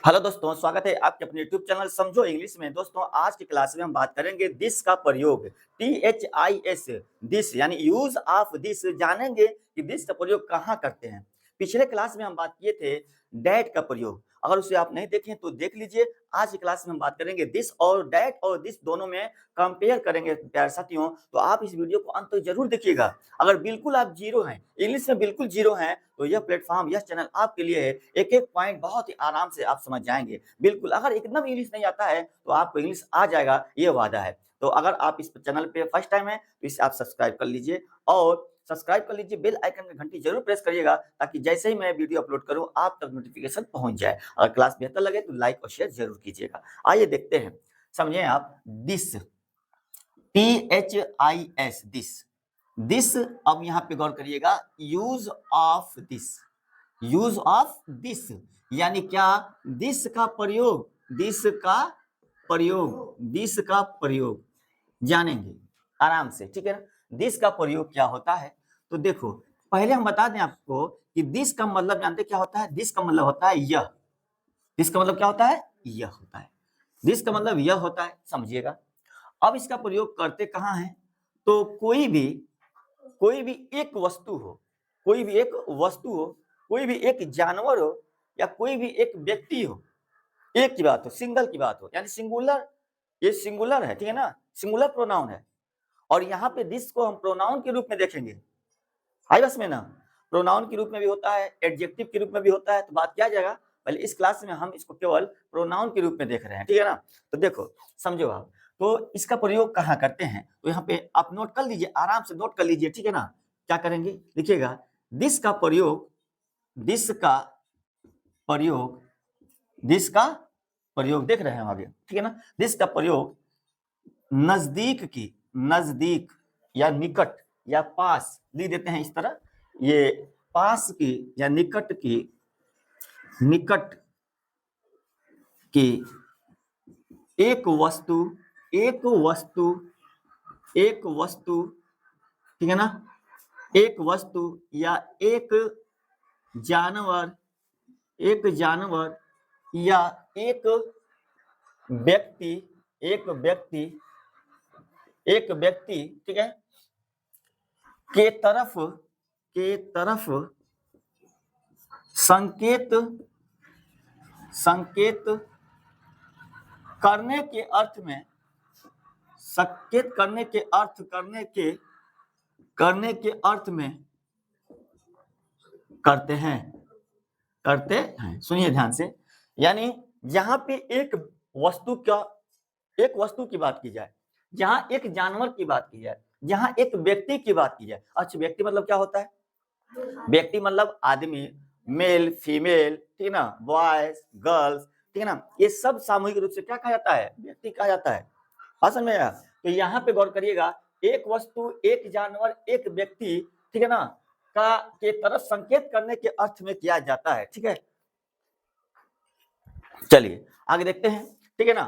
Hello दोस्तों, स्वागत है आपके अपने यूट्यूब चैनल समझो इंग्लिश में। दोस्तों, आज की क्लास में हम बात करेंगे दिस का प्रयोग। THIS, दिस यानी यूज ऑफ दिस। जानेंगे कि दिस का प्रयोग कहाँ करते हैं। पिछले क्लास में हम बात किए थे डैट का प्रयोग। अगर उसे आप नहीं देखें तो देख लीजिए। आज की क्लास में हम बात करेंगे दिस और डैट, और दिस दोनों में कंपेयर करेंगे प्यारे साथियों। तो आप इस वीडियो को अंत तक जरूर देखिएगा। अगर बिल्कुल आप जीरो हैं, इंग्लिश में बिल्कुल जीरो हैं, तो यह प्लेटफॉर्म, यह चैनल आपके लिए है। एक-एक पॉइंट बहुत ही आराम से आप समझ जाएँगे। बिल्कुल, अगर एकदम इंग्लिश नहीं आता है, तो आपको इंग्लिश आ जाएगा, ये वादा है। तो अगर आप इस चैनल पे फर्स्ट टाइम हैं, तो इसे आप सब्सक्राइब कर लीजिए और सब्सक्राइब कर लीजिए, बेल आइकन की घंटी ज़रूर प्रेस करिएगा, ताकि जैसे ही मैं वीडियो अपलोड करूँ, आप तक नोटिफ़िकेशन पहुँच जाए। अगर क्लास बेहतर लगे, तो लाइक और शेयर ज़रूर कीजिएगा। आइए देखते हैं, समझें आप दिस, THIS, दिस। दिस, अब यहाँ पे गौर करिएगा, use of this. Use of this यानी क्या? दिस का प्रयोग, दिस का प्रयोग, दिस का प्रयोग जानेंगे आराम से, ठीक है ना। दिस का प्रयोग क्या होता है? तो देखो, पहले हम बता दें आपको कि दिस का मतलब जानते क्या होता है? दिस का मतलब होता है यह। दिस का मतलब क्या होता है? यह होता है। दिस का मतलब यह होता है, समझिएगा। अब इसका प्रयोग करते कहाँ हैं? तो कोई भी एक वस्तु हो, कोई भी एक वस्तु हो, कोई भी एक जानवर हो, या कोई भी एक व्यक्ति हो, एक की बात हो, सिंगल की बात हो, यानी सिंगुलर, ये सिंगुलर है, ठीक है ना, सिंगुलर प्रोनाउन है। और यहाँ पे दिस को हम प्रोनाउन के रूप में देखेंगे। आई बस में ना, प्रोनाउन के रूप में भी होता है, एडजेक्टिव के रूप में भी होता है। तो बात क्या जाएगा, पहले इस क्लास में हम इसको केवल प्रोनाउन के रूप में देख रहे हैं, ठीक है ना। तो देखो, समझो आप, तो इसका प्रयोग कहाँ करते हैं? तो यहाँ पे आप नोट कर लीजिए, आराम से नोट कर लीजिए, ठीक है ना। क्या करेंगे, लिखिएगा, दिस का प्रयोग, दिस का प्रयोग, दिस का प्रयोग देख रहे हैं हम आगे, ठीक है ना। दिस का प्रयोग नजदीक की, नजदीक या निकट या पास लिख देते हैं इस तरह। ये पास की या निकट की, निकट की एक वस्तु, एक वस्तु, एक वस्तु, ठीक है ना, एक वस्तु या एक जानवर, एक जानवर या एक व्यक्ति, एक व्यक्ति, एक व्यक्ति, ठीक है, के तरफ, के तरफ संकेत, संकेत करने के अर्थ में, संकेत करने के अर्थ, करने के अर्थ में करते हैं, करते हैं। सुनिए ध्यान से, यानी जहां पे एक वस्तु का, एक वस्तु की बात की जाए, जहां एक जानवर की बात की जाए, जहां एक व्यक्ति की बात की जाए। अच्छा, व्यक्ति मतलब क्या होता है? व्यक्ति मतलब आदमी, मेल फीमेल, ठीक है ना, बॉयज गर्ल्स, ठीक है ना, ये सब सामूहिक रूप से क्या कहा जाता है? व्यक्ति कहा जाता है। बात समझ में आया? तो यहाँ पे गौर करिएगा, एक वस्तु, एक जानवर, एक व्यक्ति, ठीक है ना, का के तरफ संकेत करने के अर्थ में किया जाता है, ठीक है। चलिए आगे देखते हैं, ठीक है ना।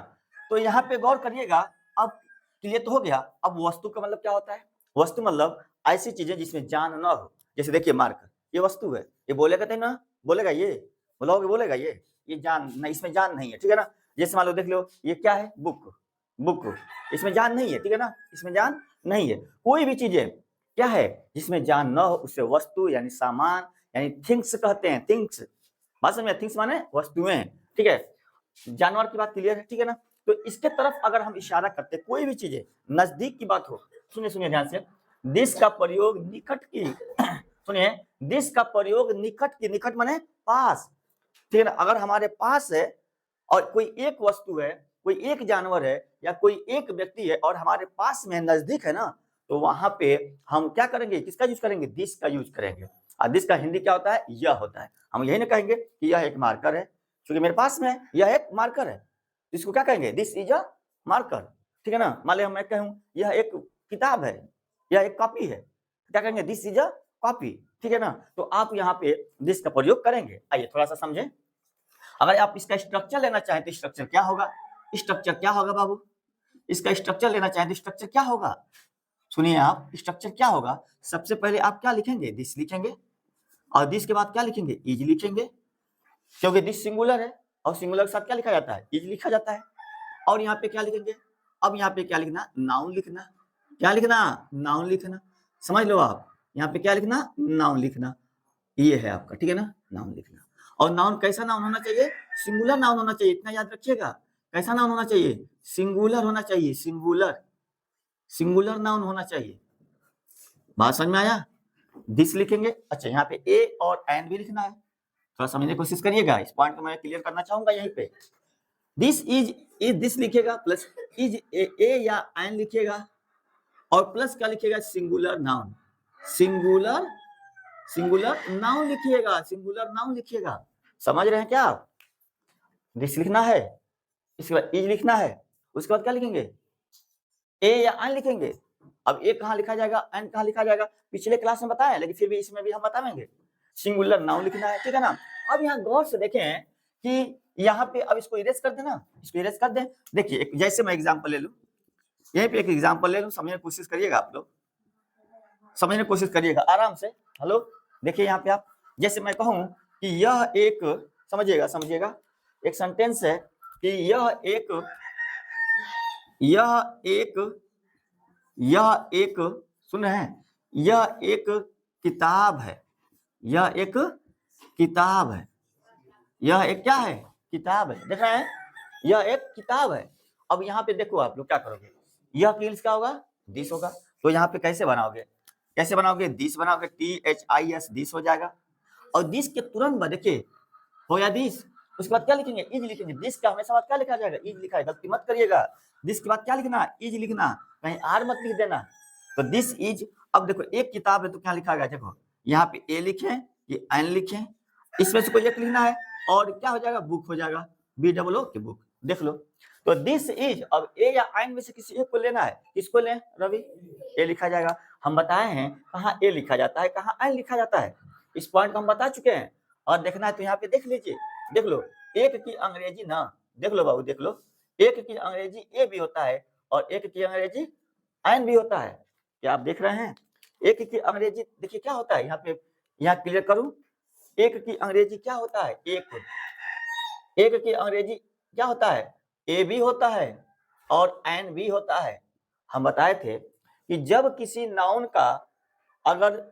तो यहाँ पे गौर करिएगा, अब क्लियर तो हो गया। अब वस्तु का मतलब क्या होता है? वस्तु मतलब ऐसी चीजें जिसमें जान न हो। जैसे देखिए, मार्कर, ये वस्तु है, ये बोलेगा तो ना, बोलेगा, ये बोलोगे, बोलेगा, ये जान नहीं, इसमें जान नहीं है, ठीक है ना। जैसे मान लो, देख लो, ये क्या है? बुक, बुक, इसमें जान नहीं है, ठीक है ना, इसमें जान नहीं है। कोई भी चीजें क्या है जिसमें जान न हो, उसे वस्तु यानी सामान यानी थिंग्स कहते हैं। थिंग्स, बात समझ में? थिंग्स माने वस्तुएं, ठीक है। जानवर की बात क्लियर है, ठीक है ना। तो इसके तरफ अगर हम इशारा करते, कोई भी चीजें नजदीक की बात हो, सुनिए सुनिए ध्यान से, दिस का प्रयोग निकट की सुनिए, दिस का प्रयोग निकट की, निकट माने पास, ठीक है ना। अगर हमारे पास है और कोई एक वस्तु है, कोई एक जानवर है, या कोई एक व्यक्ति है और हमारे पास में नजदीक है ना, तो वहां पे हम क्या करेंगे? किसका यूज करेंगे? दिस का यूज करेंगे। और दिस का हिंदी क्या होता है? यह होता है। हम यही ना कहेंगे कि यह एक मार्कर है, क्योंकि मेरे पास में है, यह एक मार्कर है। इसको क्या कहेंगे? दिस इज अ मार्कर, ठीक है ना। मान लिया मैं कहूं यह एक किताब है, यह एक कॉपी है, क्या कहेंगे? दिस इज अ कॉपी, ठीक है ना। तो आप यहाँ पे दिस का प्रयोग करेंगे। आइए थोड़ा सा समझें। अगर आप इसका स्ट्रक्चर लेना चाहें तो स्ट्रक्चर क्या होगा? स्ट्रक्चर क्या होगा बाबू? इसका स्ट्रक्चर लेना चाहें तो स्ट्रक्चर क्या होगा? सुनिए आप, स्ट्रक्चर क्या होगा? सबसे पहले आप क्या लिखेंगे? दिस लिखेंगे, और दिस के बाद क्या लिखेंगे? इज लिखेंगे, क्योंकि दिस सिंगुलर है। और सिंगुलर के साथ क्या लिखा जाता है, इज लिखा जाता है। और यहाँ पे क्या लिखेंगे, अब यहाँ पे क्या लिखना, नाउन लिखना। क्या लिखना, नाउन लिखना। समझ लो आप, यहाँ पे क्या लिखना, नाउन लिखना। ये है आपका, ठीक है ना, नाउन लिखना। और नाउन कैसा नाउन होना चाहिए, सिंगुलर नाउन होना चाहिए, इतना याद रखिएगा। कैसा नाउन होना चाहिए, सिंगुलर होना चाहिए, सिंगुलर, सिंगुलर नाउन होना चाहिए। बात समझ में आया। दिस लिखेंगे। अच्छा, यहाँ पे ए और एंड भी लिखना है, थोड़ा समझने की कोशिश करिएगा, इस पॉइंट को मैं क्लियर करना चाहूंगा यहीं पे। दिस इज दिस लिखेगा, प्लस इज ए या एन लिखेगा, और प्लस क्या लिखेगा, singular noun, singular, singular noun लिखिएगा, सिंगुलर नाउन लिखिएगा। समझ रहे हैं क्या आप। दिस लिखना है, इसके बाद इज लिखना है, उसके बाद क्या लिखेंगे, ए या एन लिखेंगे। अब ए कहाँ लिखा जाएगा, एन कहाँ लिखा जाएगा, पिछले क्लास में बताया, लेकिन फिर भी इसमें भी हम बताएंगे। सिंगुलर नाउन लिखना है, ठीक है ना। अब यहाँ गौर से देखें कि यहाँ पे, अब इसको इरेज कर देना, इसको इरेज कर दें। देखिए जैसे मैं एग्जांपल ले लूं, यहीं पे एक एग्जांपल ले लूं, समझने की कोशिश करिएगा आप लोग, समझने की कोशिश करिएगा आराम से। हेलो, देखिए यहाँ पे आप, जैसे मैं कहूं कि यह एक, समझिएगा समझिएगा, एक सेंटेंस है कि यह एक सुन रहे हैं, यह एक किताब है, यह एक किताब है, यह एक क्या है, किताब है। देख रहे हैं, यह एक किताब है। अब यहाँ पे देखो आप लोग क्या करोगे, यह इंग्लिश क्या होगा, दिस होगा। तो यहाँ पे कैसे बनाओगे, कैसे बनाओगे, दिस बनाओगे, THIS, दिस हो जाएगा। और दिस के तुरंत बाद देखिए हो या दिस, उसके बाद क्या लिखेंगे, इज लिखेंगे। दिस का हमेशा बाद क्या लिखा जाएगा, इज लिखा है, गलती मत करिएगा। दिस के बाद क्या लिखना, इज लिखना, कहीं आर मत लिख देना। तो दिस इज, अब देखो एक किताब है तो क्या लिखा गया, देखो यहाँ पे ए लिखे, ये एन लिखे, इसमें से कोई एक लिखना है, और क्या हो जाएगा, बुक हो जाएगा, BOO की बुक, देख लो। तो दिस इज, अब ए या एन में से किसी एक को लेना है, किसको लें रवि, ए लिखा जाएगा। हम बताए हैं कहाँ ए लिखा जाता है, कहाँ एन लिखा जाता है, इस पॉइंट को हम बता चुके हैं। और देखना है तो यहाँ पे देख लीजिए, देख लो, एक की अंग्रेजी ना, देख लो बाबू, देख लो, एक की अंग्रेजी ए भी होता है और एक की अंग्रेजी एन भी होता है। क्या आप देख रहे हैं, एक की अंग्रेजी देखिए क्या होता है, यहाँ पे, यहाँ क्लियर करूं, एक की अंग्रेजी क्या होता है, एक की अंग्रेजी क्या होता है, ए भी होता है और एन भी होता है। हम बताए थे कि जब किसी नाउन का, अगर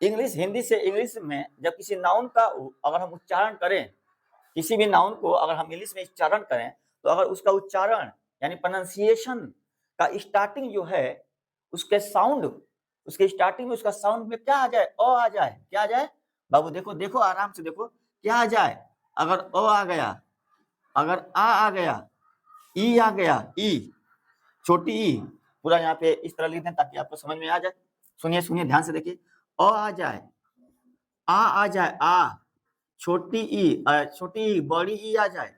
इंग्लिश, हिंदी से इंग्लिश में जब किसी नाउन का अगर हम उच्चारण करें, किसी भी नाउन को अगर हम इंग्लिश में उच्चारण करें, तो अगर उसका उच्चारण यानी प्रोनाउंसिएशन का स्टार्टिंग जो है, उसके साउंड, उसके स्टार्टिंग में उसका साउंड में क्या आ जाए, अ आ जाए, क्या आ जाए बाबू, देखो देखो आराम से देखो, क्या आ जाए, अगर अ आ गया, अगर आ गया, ई आ गया, ई, छोटी ई, पूरा यहाँ पे इस तरह लिख दें ताकि आपको समझ में आ जाए। सुनिए सुनिए ध्यान से देखिए, अ आ जाए, आ जाए, आ, छोटी ई बड़ी ई आ जाए,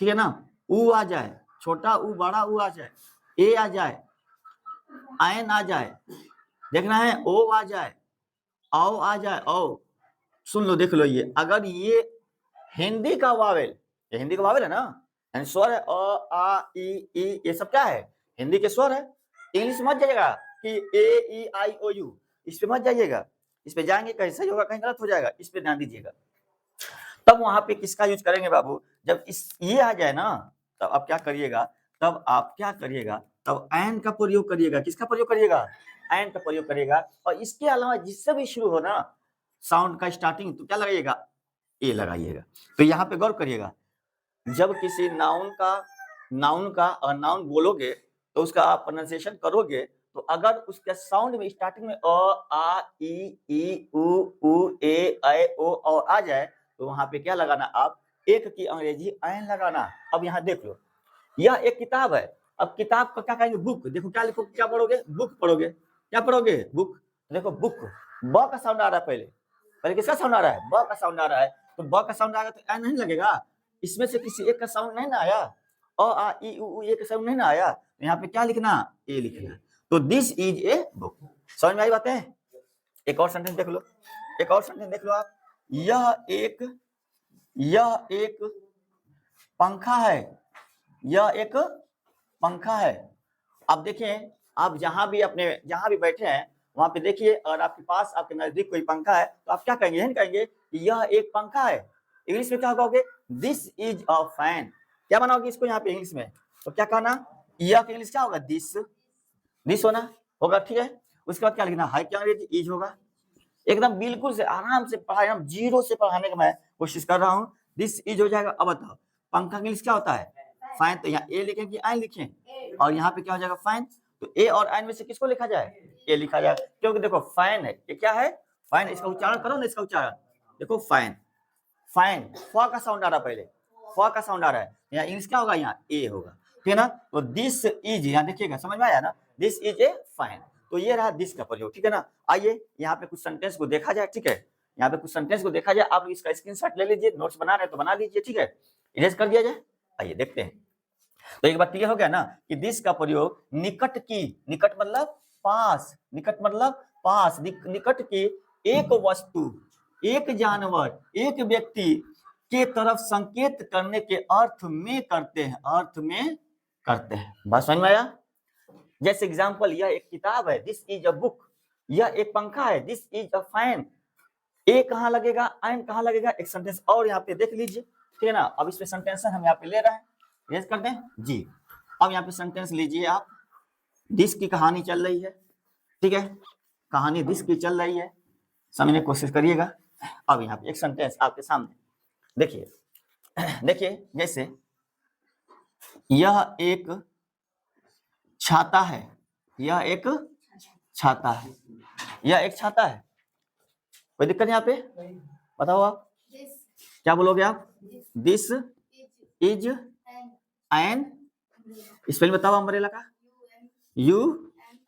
ठीक है ना, ऊ आ जाए, छोटा ऊ बड़ा ऊ आ जाए, ए आ जाए, एन आ जाए, देखना है, ओ आ जाए, औ आ जाए, औ। सुन लो देख लो, ये अगर ये हिंदी का वावेल, ये हिंदी का वावेल है ना, यानी स्वर है, अ आ ई, ये सब क्या है, हिंदी के स्वर है। इंग्लिश मत जाइएगा कि AEIOU, इस पे मत जाइएगा, इस पे जाएंगे कहीं सही होगा कहीं गलत हो जाएगा, इस पे ध्यान दीजिएगा। तब वहां पे किसका यूज करेंगे बाबू, जब इस ये आ जाए ना, तब आप क्या करिएगा, तब आप क्या करिएगा, तब एन का प्रयोग करिएगा। किसका प्रयोग करिएगा, एन का प्रयोग करिएगा। और इसके अलावा जिससे भी शुरू हो ना साउंड का स्टार्टिंग, तो क्या लगाइएगा, ए लगाइएगा। तो यहाँ पे गौर करिएगा, जब किसी नाउन का और नाउन बोलोगे तो उसका आप प्रोनाउंसिएशन करोगे, तो अगर उसके साउंड में स्टार्टिंग में अ आ ई उ ए ओ आ जाए, तो वहां पे क्या लगाना, आप एक की अंग्रेजी एन लगाना। अब यहाँ देख लो, यह एक किताब है, अब किताब का क्या कहेंगे, बुक। देखो क्या लिखो, क्या पढ़ोगे, बुक पढ़ोगे, क्या पढ़ोगे, बुक। देखो बुक, ब का साउंड आ रहा है, पहले किसका साउंड आ रहा है, ब का साउंड आ रहा है, तो ब का साउंड आएगा तो एन नहीं लगेगा, इसमें से किसी एक का साउंड नहीं ना आया, अ आ ई उ ए का साउंड नहीं ना आया, तो यहाँ पे क्या लिखना, ए लिखना। तो दिस इज ए बुक। समझ में आई बातें। एक और सेंटेंस देख लो, एक और सेंटेंस देख लो आप, यह एक पंखा है, यह एक पंखा है। अब देखिए, आप जहां भी बैठे हैं वहां पे देखिए, और आपके पास आपके नजदीक कोई पंखा है, तो आप क्या कहेंगे, यही कहेंगे कि यह एक पंखा है। इंग्लिश में क्या कहोगे, दिस इज अ फैन। क्या बनाओगे इसको यहाँ पे इंग्लिश में, तो क्या कहना, यह का इंग्लिश क्या होगा, दिस होगा, ठीक है। उसके बाद क्या लिखना, हाई क्या अंग्रेजी, इज होगा। एकदम बिल्कुल से आराम से पढ़ाई, हम जीरो से पढ़ाने का मैं कोशिश कर रहा हूँ। दिस इज हो जाएगा। अब बताओ पंखा के इंग्लिश क्या होता है, फैन। तो यहाँ ए लिखें कि आई लिखें, और यहाँ पे क्या हो जाएगा, फैन। तो ए और आई में से किसको लिखा जाए, ए लिखा जाए, क्योंकि देखो फैन है, ये क्या है, फैन। इसका उच्चारण करो ना, इसका उच्चारण देखो, फैन, फैन, फ का साउंड आ रहा है, पहले फ का साउंड आ रहा है, यहाँ इंग्लिश क्या होगा, यहाँ ए होगा, ठीक है ना। तो दिस इज, यहाँ देखिएगा, समझ में आया ना, दिस इज ए फैन। तो ये रहा दिस का प्रयोग, ठीक है ना। आइए यहाँ पे कुछ सेंटेंस को देखा जाए, ठीक है। यहाँ पे कुछ सेंटेंस को देखा जाए, आप इसका स्क्रीनशॉट ले लीजिए, नोट्स बना रहे हैं तो बना लीजिए, ठीक है, इरेज कर दिया जाए। आइए देखते हैं। तो एक बात क्लियर हो गया ना कि दिस का प्रयोग निकट की, निकट मतलब पास, निकट मतलब पास, निकट की एक वस्तु, एक जानवर, एक व्यक्ति के तरफ संकेत करने के अर्थ में करते हैं, अर्थ में करते हैं। बात समझ में आया। जैसे एग्जांपल, यह एक किताब है, दिस इज अ बुक। यह एक पंखा है, दिस इज अ फैन। ए कहाँ लगेगा, एन कहाँ लगेगा, एक सेंटेंस और यहाँ पे देख लीजिए, ठीक है ना। अब इसमें सेंटेंस हम यहाँ पे ले रहे हैं, रेज कर दें जी। अब यहाँ पे सेंटेंस लीजिए आप, दिस की कहानी चल रही है, ठीक है, कहानी दिस की चल रही है, समझने की कोशिश करिएगा। अब यहाँ पे एक सेंटेंस आपके सामने देखिए, देखिए जैसे यह एक छाता है, यह एक छाता है, यह एक छाता है। कोई दिक्कत यहाँ पे, बताओ आप क्या बोलोगे आप, दिस इज एन, स्पेलिंग बताओ अम्ब्रेला का, यू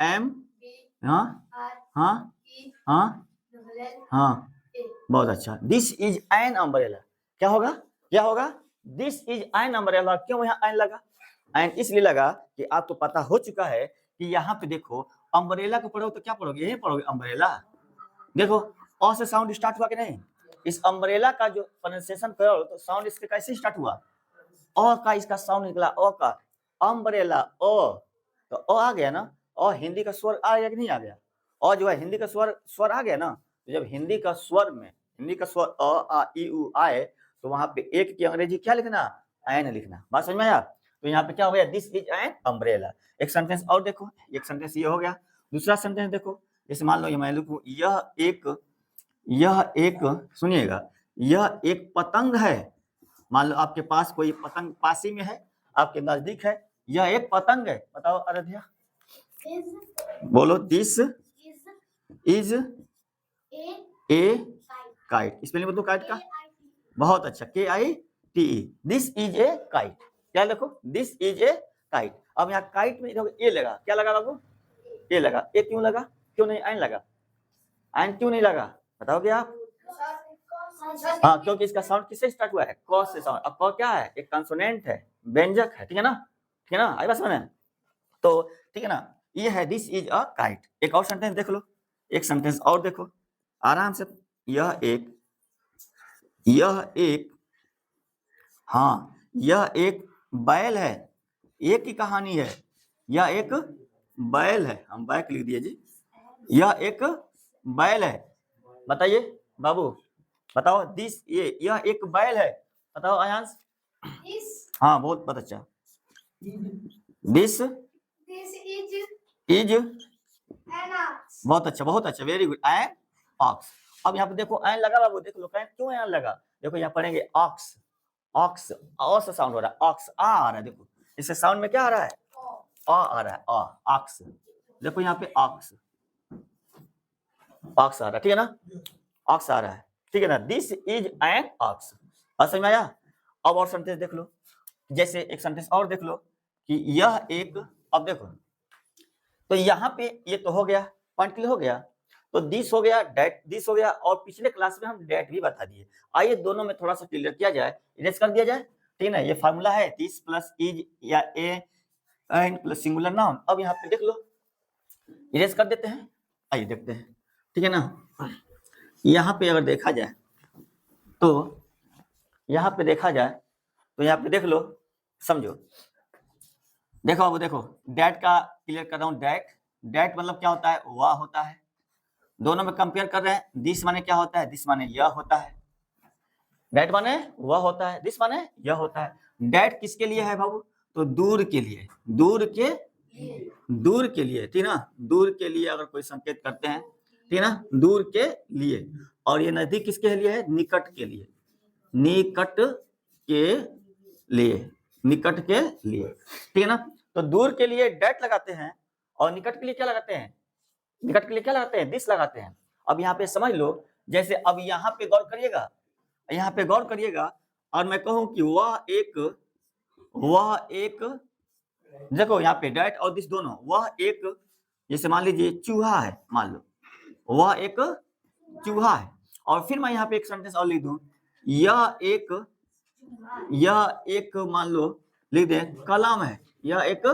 एम, हाँ हाँ हाँ हाँ, बहुत अच्छा। दिस इज एन अम्ब्रेला, क्या होगा, क्या होगा, दिस इज एन अम्ब्रेला। क्यों यहाँ एन लगा, एन इसलिए लगा कि आपको पता हो चुका है कि यहाँ पे देखो अम्ब्रेला को पढ़ो तो क्या पढ़ोगे, यही पढ़ोगे अम्ब्रेला। देखो अ से साउंड स्टार्ट हुआ कि नहीं, इस अम्ब्रेला का जो प्रोनाउंसिएशन करो तो साउंड इसके कैसे स्टार्ट हुआ, अ का इसका साउंड निकला, अ का, अम्ब्रेला अ, तो अ आ गया ना, अ हिंदी का स्वर आ गया कि नहीं आ गया, अ जो है हिंदी का स्वर आ गया ना। तो जब हिंदी का स्वर में, हिंदी का स्वर अ आ ई उ आए, तो वहां पे एक की अंग्रेजी क्या लिखना, एन लिखना। बात समझ में आया। तो यहाँ पे क्या हो गया, दिस इज एन अम्ब्रेला। एक सेंटेंस और देखो, एक सेंटेंस ये हो गया। दूसरा सेंटेंस देखो, जैसे मान लो ये मैं लिखूं, यह एक सुनिएगा, यह एक पतंग है। मान लो आपके पास कोई पतंग पास ही में है, आपके नजदीक है, यह एक पतंग है। बताओ आराध्या, बोलो, this is a kite. Spelling बताओ काइट का, बहुत अच्छा, KITE, this is a kite. क्या देखो, दिस इज ए काइट। अब यहाँ काइट में ए लगा, क्या लगा बाबू, ए लगा। ए क्यों लगा, क्यों नहीं एन लगा, एन क्यों नहीं लगा, बताओगे आप। हाँ, क्योंकि इसका साउंड किससे स्टार्ट हुआ है, क से साउंड। अब क क्या है, एक कंसोनेंट है, व्यंजक है, ठीक है ना, ठीक है ना, आई बात समझ में। तो ठीक है ना, ये है दिस इज अ काइट। एक और सेंटेंस देख लो, एक सेंटेंस और देखो आराम से, यह एक हाँ, यह एक बैल है, एक ही कहानी है, यह एक बैल है, हम बैक लिख दिए जी, यह एक बैल है। बताइए बाबू, बताओ, दिस यह एक बैल है, बताओ आयांश। हाँ, बहुत अच्छा, दिस इज, बहुत अच्छा, बहुत अच्छा, वेरी गुड, एन ऑक्स। अब यहाँ पे देखो एन लगा बाबू, देख लो क्यों एन लगा, देखो यहाँ पढ़ेंगे ऑक्स, ऑक्स, अ से साउंड हो रहा है, ऑक्स आ रहा है, देखो इससे साउंड में क्या आ रहा है, आ रहा है, ऑक्स। देखो यहाँ पे ऑक्स, ऑक्स आ रहा है, ठीक है ना, ऑक्स आ रहा है, ठीक है ना, दिस इज एन ऑक्स। समझ में आया। अब और सेंटेंस देख लो, जैसे एक सेंटेंस और देख लो कि यह एक, अब देखो तो यहाँ पे ये तो हो गया, पॉइंट क्लियर हो गया। तो दिस हो गया, डेट दिस हो गया, और पिछले क्लास में हम डेट भी बता दिए। आइए दोनों में थोड़ा सा क्लियर किया जाए, इरेज कर दिया जाए, ठीक है ना। ये फार्मूला है दिस प्लस इज या एन प्लस सिंगुलर नाउन। अब यहाँ पे देख लो, इरेज कर देते हैं, आइए देखते हैं, ठीक है ना। यहाँ पे अगर देखा जाए तो, यहाँ पे देखा जाए तो यहाँ पे देख लो, समझो, देखो अब देखो, डेट का क्लियर कर रहा हूँ, डेट मतलब क्या होता है, वह होता है। दोनों में कंपेयर कर रहे हैं, दिस माने क्या होता है, दिस माने यह होता है। डेट माने वह होता है, दिस माने यह होता है। डेट किसके लिए है बाबू? तो दूर के लिए, दूर के लिए, ठीक ना, दूर के लिए अगर कोई संकेत करते हैं, ठीक ना, दूर के लिए। और ये नजदीक किसके लिए है? निकट के लिए, निकट के लिए, निकट के लिए, ठीक है ना। तो दूर के लिए डेट लगाते हैं और निकट के लिए क्या लगाते हैं? निकट के लिए क्या लगाते हैं? दिस लगाते हैं। अब यहाँ पे समझ लो, जैसे अब यहाँ पे गौर करिएगा, यहाँ पे गौर करिएगा, और मैं कहूं कि वह एक देखो यहाँ पे डेट और दिस दोनों, वह एक, जैसे मान लीजिए चूहा है, मान लो वह एक चूहा है। और फिर मैं यहाँ पे एक सेंटेंस और लिख दूं, यह एक मान लो लिख दें कलम है, यह एक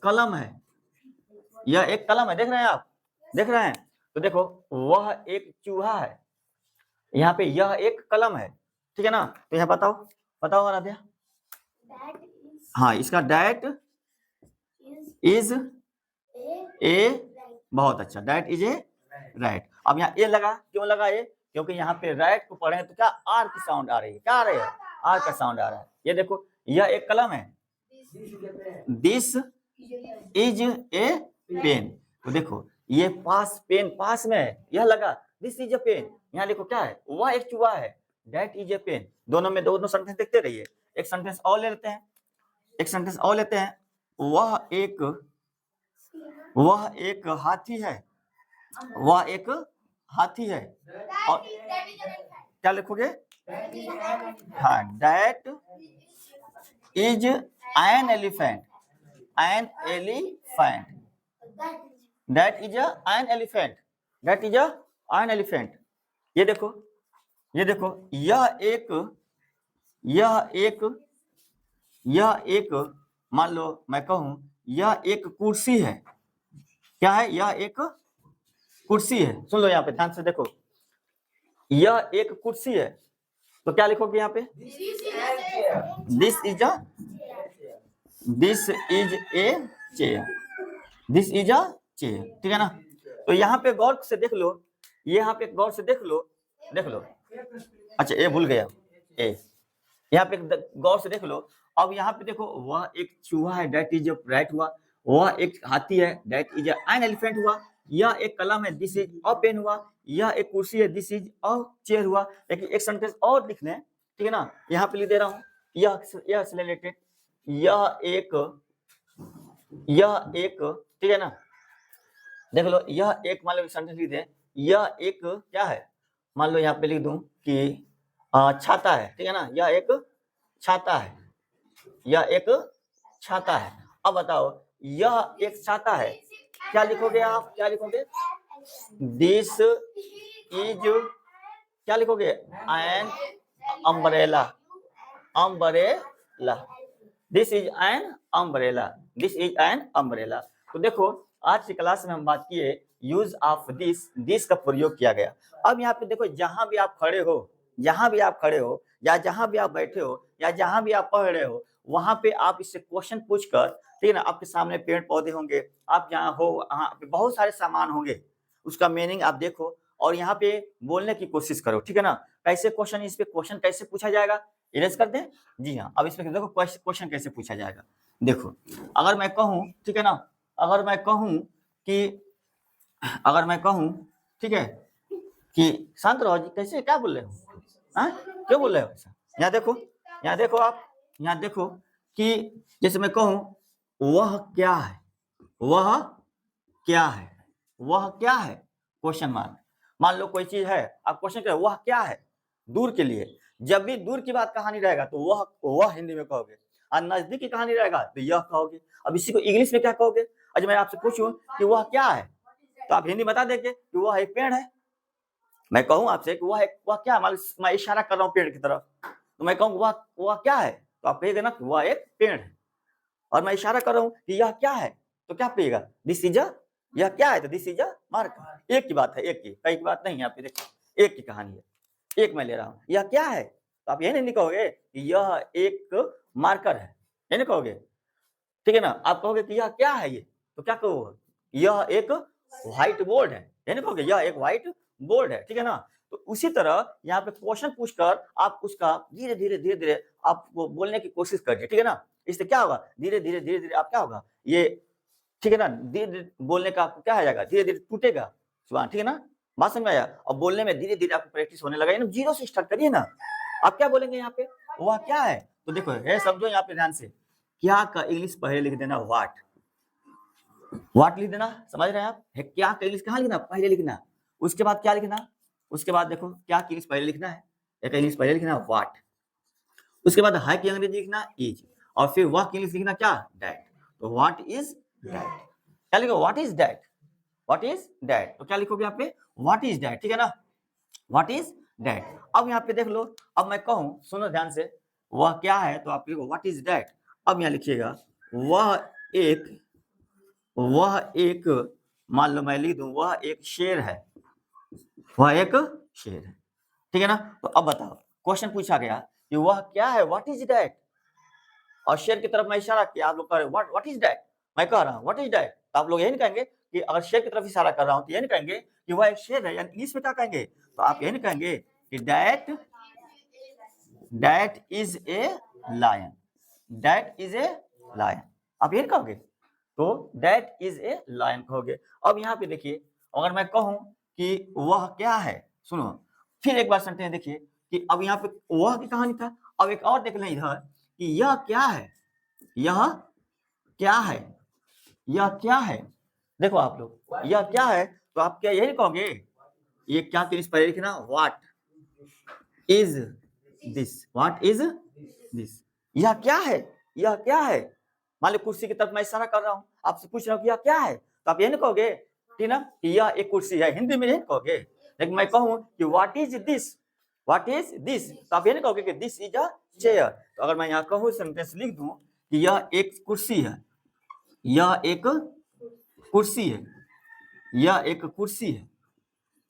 कलम है, यह एक कलम है। देख रहे हैं आप? देख रहे हैं? तो देखो वह एक चूहा है, यहाँ पे यह एक कलम है, ठीक है ना। तो यहाँ बताओ, बताओ आराध्या। हाँ, इसका डेट इज ए, बहुत अच्छा, डेट इज ए राइट। अब यहाँ ए लगा, क्यों लगा ए? क्योंकि यहाँ पे राइट को पढ़े तो क्या आर की साउंड आ रही है, क्या आ रही है? आर का साउंड आ रहा है। ये देखो यह एक कलम है, दिस इज ए पेन। तो देखो ये पास, पेन पास में है, यह लगा दिस इज ए पेन। यहाँ देखो क्या है? वह एक चूहा है, डेट इज ए पेन। दोनों में दोनों सेंटेंस देखते रहिए। एक सेंटेंस और ले लेते हैं, एक सेंटेंस और लेते हैं, वह एक हाथी है, वह एक हाथी है। और क्या लिखोगे? हाँ, that is an elephant, an elephant, that is an elephant, that is an elephant. ये देखो, ये देखो, यह एक मान लो मैं कहूं यह एक कुर्सी है। क्या है? यह एक कुर्सी है। सुन लो यहाँ पे ध्यान से देखो, यह एक कुर्सी है। तो क्या लिखोगे यहाँ पे? This is a chair, this is a chair, ठीक है ना। तो यहाँ पे गौर से देख लो, यहाँ पे गौर से देख लो, देख लो। अच्छा ए भूल गया, ए यहाँ पे गौर से देख लो। अब यहाँ पे देखो, वह एक चूहा है, डेट इज राइट हुआ। वह एक हाथी है, डेट इज एन एलिफेंट हुआ। यह एक कलम है, दिस इज अ पेन हुआ। यह एक कुर्सी है, दिस इज अ चेयर हुआ। लेकिन एक सेंटेंस और लिखने, ठीक है ना, यहाँ पे लिख दे रहा हूँ, यह से रिलेटेड, यह एक, ठीक है ना। देख लो, यह एक, मान लो सेंटेंस लिख दे, यह एक क्या है? मान लो यहाँ पे लिख दूं कि छाता है, ठीक है ना, यह एक छाता है, यह एक छाता है। अब बताओ, यह एक छाता है, क्या लिखोगे आप? क्या लिखोगे? दिस इज, क्या लिखोगे? An umbrella, umbrella, this is an umbrella, this is an umbrella. तो देखो आज की क्लास में हम बात किए यूज ऑफ दिस का प्रयोग किया गया। अब यहाँ पे देखो, जहां भी आप खड़े हो, जहां भी आप खड़े हो, या जहां भी आप बैठे हो, या जहां भी आप पढ़ रहे हो, वहां पे आप इससे क्वेश्चन पूछकर, ठीक है ना, आपके सामने पेड़ पौधे होंगे, आप जहाँ हो वहाँ पे बहुत सारे सामान होंगे, उसका मीनिंग आप देखो और यहाँ पे बोलने की कोशिश करो, ठीक है ना। कैसे क्वेश्चन, इस पे क्वेश्चन कैसे पूछा जाएगा, इरेज कर दें। जी हाँ, अब इसमें देखो क्वेश्चन कैसे पूछा जाएगा। देखो, अगर मैं कहूँ, ठीक है ना, अगर मैं कहूँ ठीक है, कि शांत रहो जी, कैसे क्या बोल रहे हो? हाँ, क्यों बोल रहे हो ऐसा? यहाँ देखो, यहाँ देखो आप, यहाँ देखो कि जैसे मैं कहूँ वह क्या है, वह क्या है, वह क्या है, क्वेश्चन मार्क। मान लो कोई चीज है, आप क्वेश्चन करें वह क्या है, दूर के लिए। जब भी दूर की बात कहानी रहेगा तो वह हिंदी में कहोगे, और नजदीक की कहानी रहेगा तो यह कहोगे। अब इसी को इंग्लिश में क्या कहोगे? अच्छा मैं आपसे पूछूं कि वह क्या है, तो आप हिंदी बता देंगे कि वह एक पेड़ है। मैं कहूँ आपसे कि वह क्या, मैं इशारा कर रहा हूँ पेड़ की तरफ, तो मैं कहूँ वह क्या है, तो आप कहिएगा ना कि वह एक पेड़ है। और मैं इशारा कर रहा हूँ कि यह क्या है, तो क्या कहिएगा? दिस इज अ, यह क्या है, तो दिस इज अ मार्क। एक की बात है, एक की, कई की बात नहीं है। यहाँ पे देखो एक की कहानी है, एक मैं ले रहा हूँ, यह क्या है, तो आप यही नहीं कहोगे कि यह एक मार्कर है, यही नहीं कहोगे, ठीक है ना। आप कहोगे कि यह क्या है, ये तो क्या कहोगे? यह एक व्हाइट बोर्ड है, यही नहीं कहोगे यह एक व्हाइट बोर्ड है, ठीक है ना। तो उसी तरह यहाँ पे क्वेश्चन पूछकर आप उसका धीरे धीरे आपको बोलने की कोशिश करिए, ठीक है ना। इससे क्या होगा, धीरे धीरे आप क्या होगा ये, ठीक है ना, धीरे धीरे बोलने का आपको क्या आ जाएगा, धीरे धीरे टूटेगा जुबान, ठीक है ना। बात समझ में आया। और बोलने में धीरे धीरे आपको प्रैक्टिस होने लगा, यानी जीरो से स्टार्ट करिए ना। आप क्या बोलेंगे यहाँ पे, वह क्या है, तो देखो ये समझो यहाँ पे ध्यान से, क्या का इंग्लिश पहले लिख देना व्हाट, व्हाट लिख देना, समझ रहे हैं आप। है क्या का इंग्लिश कहाँ लिखना, पहले लिखना, उसके बाद क्या लिखना, उसके बाद देखो क्या की इंग्लिश पहले लिखना है, एक इंग्लिश पहले लिखना व्हाट, उसके बाद है की अंग्रेजी लिखना इज, और फिर वह की इंग्लिश लिखना क्या, दैट। तो व्हाट इज दैट, क्या लिखो, what is that, what is that. तो क्या लिखोगे यहाँ पे, व्हाट इज दैट, ठीक है ना, व्हाट इज दैट। अब यहाँ पे देख लो, अब मैं कहूँ, सुनो ध्यान से, वह क्या है, तो आप लिखो व्हाट इज दैट। अब यहाँ लिखिएगा वह एक मान लो मैं लिख दूं, वह एक शेर है, वह एक शेर है, ठीक है ना। तो अब बताओ, क्वेश्चन पूछा गया कि वह क्या है, व्हाट इज दैट, और शेर की तरफ मैं इशारा किया, आप लोग कह रहे व्हाट इज दैट, मैं कह रहा हूं व्हाट इज दैट, तो आप लोग यही नहीं कहेंगे कि अगर शेर की तरफ इशारा कर रहा हूं तो यही नहीं कहेंगे कि वह एक शेर है, यानी इंग्लिश में क्या कहेंगे, तो आप यही नहीं कहेंगे कि that is a lion, that is a lion, आप यही कहोगे, तो दैट इज ए लायन कहोगे। अब यहाँ पे देखिए, अगर मैं कहूं कि वह क्या है, सुनो फिर एक बार सुनते हैं, देखिए कि अब यहाँ पे वह की कहानी था, अब एक और देख लें इधर कि यह क्या है, यह क्या है, यह क्या है, देखो आप लोग यह क्या है, तो आप क्या यही कहोगे, ये क्या के पहले लिखना, what is this, what is this, यह क्या है, यह क्या है। मान लो कुर्सी की तरफ मैं इशारा कर रहा हूं, आपसे पूछ रहा हूं कि यह क्या है, तो आप ये नहीं कहोगे, ठीक ना, कि यह एक कुर्सी है, हिंदी में यही कहोगे। लेकिन मैं कहूं कि what is this, what is this, तो आप ये नहीं कहोगे कि दिस इज अ चेयर। तो अगर मैं यहाँ कहूँ, सेंटेंस लिख दूं कि यह एक कुर्सी है, यह एक कुर्सी है, यह एक कुर्सी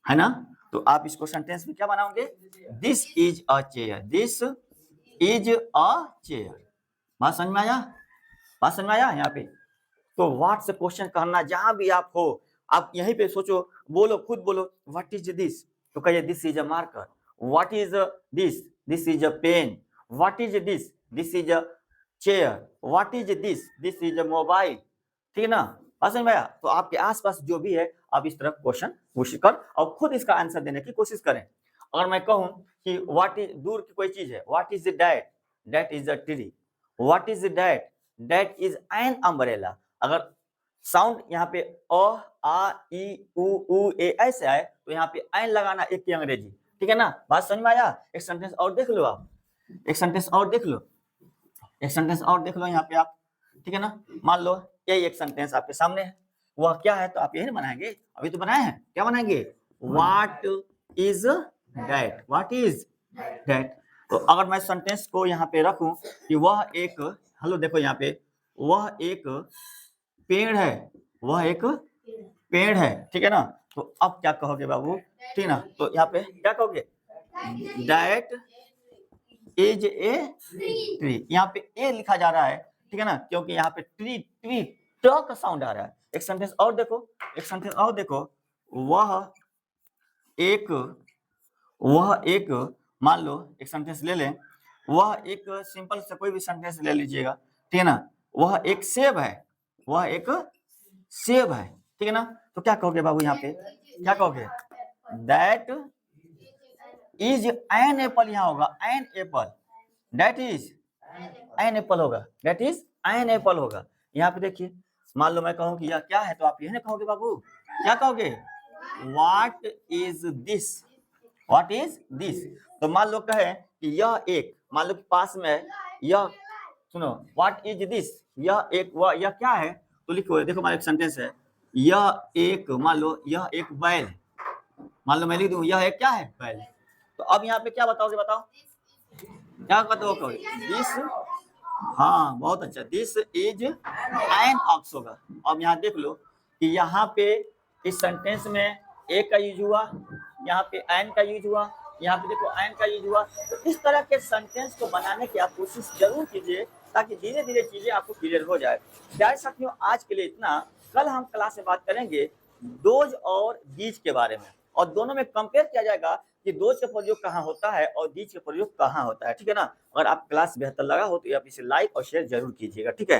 है ना, तो आप इसको सेंटेंस में क्या बनाओगे, this is a chair, this is a chair. बात समझ में आया, बात समझ में आया यहाँ पे। तो व्हाट से क्वेश्चन करना, जहां भी आप हो, आप यहीं पे सोचो, बोलो, खुद बोलो, व्हाट इज दिस, तो कहिए this is a marker, what is this, this is a pen, what is this, this is a chair, what is this, this is a mobile, ठीक है ना। बात समझ में आया। तो आपके आसपास जो भी है, आप इस तरह क्वेश्चन पूछ कर और खुद इसका आंसर देने की कोशिश करें। अगर मैं कहूं कि व्हाट इज, दूर की कोई चीज है, what is that, that is a tree, what is that, that is an umbrella. अगर साउंड यहाँ पे अ आ ई उ ए ऐसे आए, तो यहाँ पे एन लगाना, एक की अंग्रेजी, ठीक है ना। बात समझ में आया। एक सेंटेंस और देख लो आप, एक सेंटेंस और देख लो, एक सेंटेंस और देख लो यहाँ पे आप, ठीक है ना। मान लो यही एक सेंटेंस आपके सामने है, वह क्या है, तो आप यही बनाएंगे, अभी तो बनाए हैं, क्या बनाएंगे, what is that, what is that. तो अगर मैं सेंटेंस को यहाँ पे रखूं कि वह एक, हेलो देखो यहाँ पे, वह एक पेड़ है, वह एक पेड़ है, ठीक है ना। तो अब क्या कहोगे बाबू, ठीक ना, तो यहाँ पे क्या कहोगे, दैट इज ए ट्री, यहाँ पे ए लिखा जा रहा है, ठीक है ना, क्योंकि यहाँ पे ट्री ट्री ट का साउंड आ रहा है। एक सेंटेंस और देखो, एक सेंटेंस और देखो, वह एक मान लो एक सेंटेंस ले लें, वह एक, सिंपल से कोई भी सेंटेंस ले लीजिएगा, ठीक है ना, वह एक सेब है, वह एक सेब है, ठीक है ना। तो क्या कहोगे बाबू यहाँ पे, क्या कहोगे, दैट इज एन एप्पल, यहाँ होगा an apple, that is an apple होगा, दैट इज एन एप्पल होगा। यहाँ पे देखिए, मान लो मैं कहूँ कि यह क्या है, तो आप यही ना कहोगे बाबू, क्या कहोगे, what is this, what is this. तो मान लो कहे कि यह एक, मान लो कि पास में है, यह, सुनो, व्हाट इज दिस, यह एक, वह, यह क्या है, तो लिखो, देखो हमारा एक सेंटेंस है, यह एक, मान लो यह एक बैल है, मान लो मैं लिख दूं यह एक क्या है, बैल। तो अब यहाँ पे क्या बताओगे, बताओ क्या बताओगे, दिस, हाँ बहुत अच्छा, दिस इज एन ऑक्स होगा। अब यहाँ देख लो कि यहाँ पे इस सेंटेंस में ए का यूज हुआ, यहाँ पे एन का यूज हुआ, यहाँ पे देखो एन का यूज हुआ। तो इस तरह के सेंटेंस को बनाने की आप कोशिश जरूर कीजिए, ताकि धीरे धीरे चीजें आपको क्लियर हो जाए। प्यारे साथियों, आज के लिए इतना। कल हम क्लास में बात करेंगे डोज और बीज के बारे में, और दोनों में कंपेयर किया जाएगा कि दोज का प्रयोग कहाँ होता है और दीज का प्रयोग कहाँ होता है, ठीक है ना। अगर आप क्लास बेहतर लगा हो तो आप इसे लाइक और शेयर जरूर कीजिएगा, ठीक है।